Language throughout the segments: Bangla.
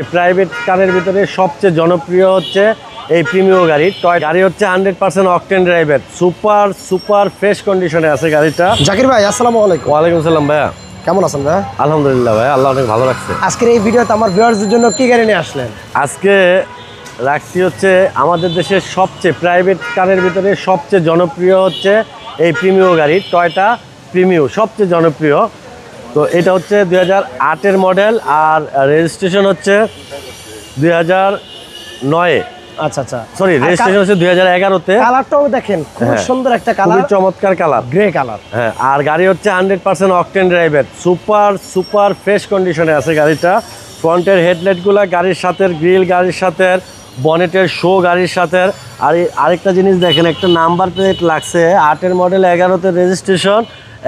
প্রাইভেট কারের ভিতরে সবচেয়ে জনপ্রিয় হচ্ছে এই প্রিমিও গাড়ি। গাড়ি হচ্ছে 100% অকটেন ড্রাইভের, সুপার ফ্রেশ কন্ডিশনে আছে গাড়িটা। জাকির ভাই আসসালামু আলাইকুম। ওয়ালাইকুম আসসালাম ভাইয়া, কেমন আছেন ভাই? আলহামদুলিল্লাহ ভাই, আল্লাহ অনেক ভালো রাখছে। আজকের এই ভিডিওতে আমার ভিউয়ারদের জন্য কি গাড়ি নিয়ে আসলেন? আজকে রাখছি হচ্ছে আমাদের দেশের সবচেয়ে প্রাইভেট কারের ভিতরে সবচেয়ে জনপ্রিয় হচ্ছে এই প্রিমিও গাড়ি, টয়োটা প্রিমিও সবচেয়ে জনপ্রিয়। তো এটা হচ্ছে 2008-এর মডেল আর রেজিস্ট্রেশন হচ্ছে 2009-এ। আচ্ছা আচ্ছা, সরি, রেজিস্ট্রেশন হচ্ছে 2011-তে। কালারটাও দেখেন খুব সুন্দর একটা খুবই কালার, চমৎকার কালার, গ্রে কালার। হ্যাঁ, আর গাড়ি হচ্ছে 100% অকটেন ড্রাইভের, সুপার ফ্রেশ কন্ডিশনে আছে গাড়িটা। ফ্রন্টের হেডলাইটগুলো গাড়ির সাথে, গ্রিল গাড়ির সাথে, বনেটের শো গাড়ির সাথে। আর আরেকটা জিনিস দেখেন, একটা নাম্বার প্লেট লাগছে, 8-এর মডেল, 11-তে রেজিস্ট্রেশন,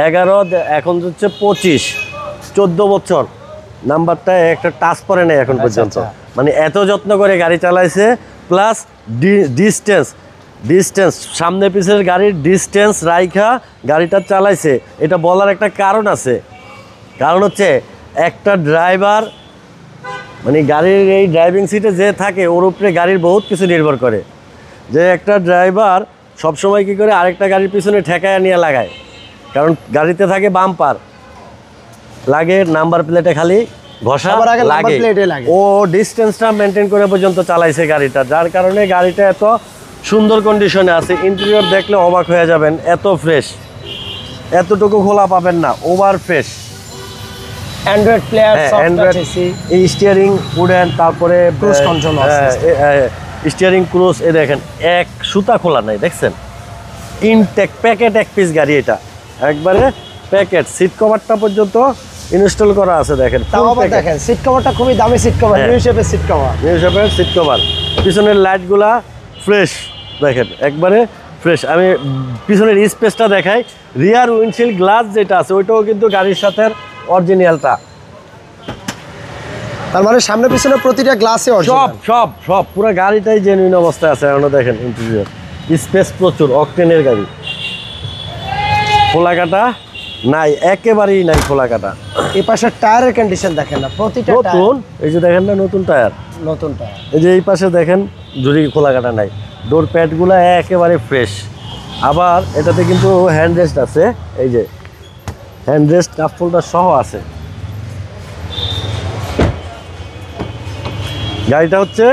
11 এখন হচ্ছে 25, 14 বছর নাম্বারটা একটা টাচ পরে নেই এখন পর্যন্ত। মানে এত যত্ন করে গাড়ি চালাইছে, প্লাস ডিস্টেন্স সামনে পিছের গাড়ির ডিস্টেন্স রাইখা গাড়িটা চালাইছে। এটা বলার একটা কারণ আছে, কারণ হচ্ছে একটা ড্রাইভার, মানে গাড়ির এই ড্রাইভিং সিটে যে থাকে ওর উপরে গাড়ির বহুত কিছু নির্ভর করে। যে একটা ড্রাইভার সবসময় কী করে আরেকটা গাড়ির পিছনে ঠেকায় নিয়ে লাগায়, কারণ গাড়িতে থাকে বাম্পার লাগে, নাম্বার প্লেটে খালি ঘষা লাগে, ও ডিস্টেন্সটা মেনটেন করে পর্যন্ত চালাইছে গাড়িটা, যার কারণে গাড়িটা এত সুন্দর কন্ডিশনে আছে। ইন্টেরিয়র দেখলে অবাক হয়ে যাবেন, এত ফ্রেশ, এতটুকু খোলা পাবেন না, over fresh. Android player, Android, এই স্টিয়ারিং উডেন, তারপরে ক্রুজ কন্ট্রোল, স্টিয়ারিং ক্রুজ, এ দেখেন এক সুতা খোলা নাই, দেখছেন? ইনটেক প্যাকেট এক পিস গাড়ি, এটা একবারে প্যাকেট। সিট কভারটা পর্যন্ত ইনস্টল করা আছে, দেখেন। দেখেন সিট কভারটা খুবই দামি সিট কভার, নিউ শেপের সিট কভার, সিট কভার। পিছনের লাইটগুলা ফ্রেশ, দেখেন একবারে ফ্রেশ। আমি পিছনের স্পেসটা দেখাই, রিয়ার উইন্ডশিল্ড গ্লাস যেটা আছে ওইটাও কিন্তু গাড়ির সাথে অরিজিনালটা। তার মানে সামনে পিছনে প্রতিটা গ্লাসে সব পুরো গাড়িটাই জেনুইন অবস্থায় আছে। এখন দেখেন ইন্টেরিয়র স্পেস প্রচুর, অকটেনের গাড়ি, খোলাকাটা নাই, একেবারেই নাই খোলাকাটা। এই পাশের টায়ারের কন্ডিশন দেখেন না, প্রতিটা নতুন, এই যে দেখেন না নতুন টায়ার, নতুন টায়ার। এই যে এই পাশে দেখেন জুড়ি খোলাকাটা নাই, ডোর প্যাডগুলো একেবারে ফ্রেশ। আবার এটাতে কিন্তু হ্যান্ড রেস্ট আছে, এই যে হ্যান্ড রেস্ট কাপ হোল্ডার সহ আছে। গাড়িটা হচ্ছে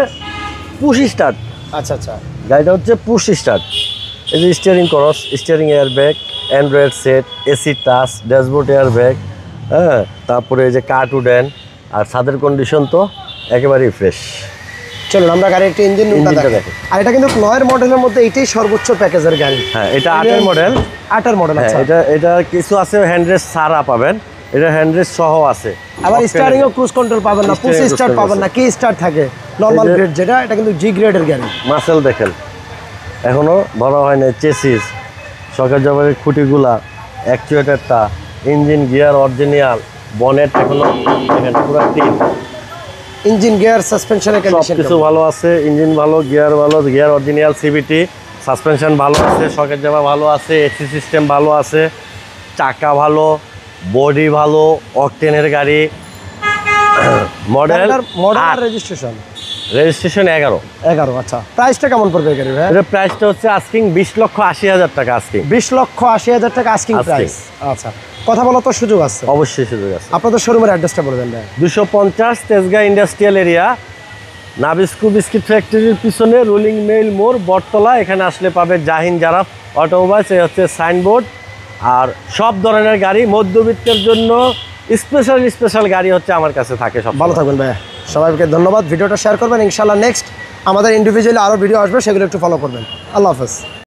পুশ স্টার্ট। আচ্ছা আচ্ছা, গাড়িটা হচ্ছে পুশ স্টার্ট। এই যে steering cross, steering air bag, Android set, AC touch, dashboard air bag, হ্যাঁ, তারপরে এই যে কার্ট উডেন, আর ছাদের কন্ডিশন তো একেবারেই ফ্রেশ। চলুন আমরা গাড়ির একটা ইঞ্জিনটা দেখি। আর এটা কিন্তু 9-এর মডেলের মধ্যে এটাই সর্বোচ্চ প্যাকেজের গাড়ি। হ্যাঁ, এটা 8-এর মডেল, 8-এর মডেল। আচ্ছা, এটা কিছু আছে হ্যান্ডরেস্ট ছাড়া পাবেন, এটা হ্যান্ডরেস্ট সহ আছে। আবার স্টারিং ও ক্রুজ কন্ট্রোল পাবেন না, পুশ স্টার্ট পাবেন না, কি স্টার্ট থাকে নরমাল গ্রেড যেটা, এটা কিন্তু জি গ্রেডের গাড়ি। মাসেল দেখেন এখনো ভরা হয় না, চেসিস, শকের জবাবের খুঁটিগুলা, অ্যাকচুয়েটারটা, ইঞ্জিন গিয়ার অরিজিনাল, বনেট এখনো দেখেন পুরো ক্লিন। ইঞ্জিন গিয়ার সাসপেনশনের কন্ডিশন কিছু ভালো আছে, ইঞ্জিন ভালো, গিয়ার ভালো, গিয়ার অরিজিনাল সিবিটি, সাসপেনশন ভালো আছে, শকের জামা ভালো আছে, এসি সিস্টেম ভালো আছে, চাকা ভালো, বডি ভালো, অকটেনের গাড়ি। Model registration 11। আচ্ছা, প্রাইসটা কেমন পড়বে গাড়ি ভাই? এর প্রাইসটা হচ্ছে আস্কিং 20,80,000 টাকা। আস্কিং 20,80,000 টাকা আস্কিং প্রাইস। আচ্ছা, কথা বলার তো সুযোগ আছে? অবশ্যই সুযোগ আছে। আপনাদের শোরুমের অ্যাড্রেসটা বলবেন ভাই? 250 Tejgaon industrial area, Nabisco biscuit ফ্যাক্টরির পিছনে রুলিং মেইল মোড়, বটতলা। এখানে আসলে পাবে জাহিন জারাফ অটোমোবাইলস, এই হচ্ছে সাইনবোর্ড। আর সব ধরনের গাড়ি, মধ্যবিত্তের জন্য স্পেশাল গাড়ি হচ্ছে আমার কাছে থাকে সব। ভালো থাকবেন ভাই, সবাইকে ধন্যবাদ। ভিডিওটা শেয়ার করবেন, ইনশাআল্লাহ নেক্সট আমাদের ইন্ডিভিজুয়ালি আরও ভিডিও আসবে, সেগুলো একটু ফলো করবেন। আল্লাহ হাফেজ।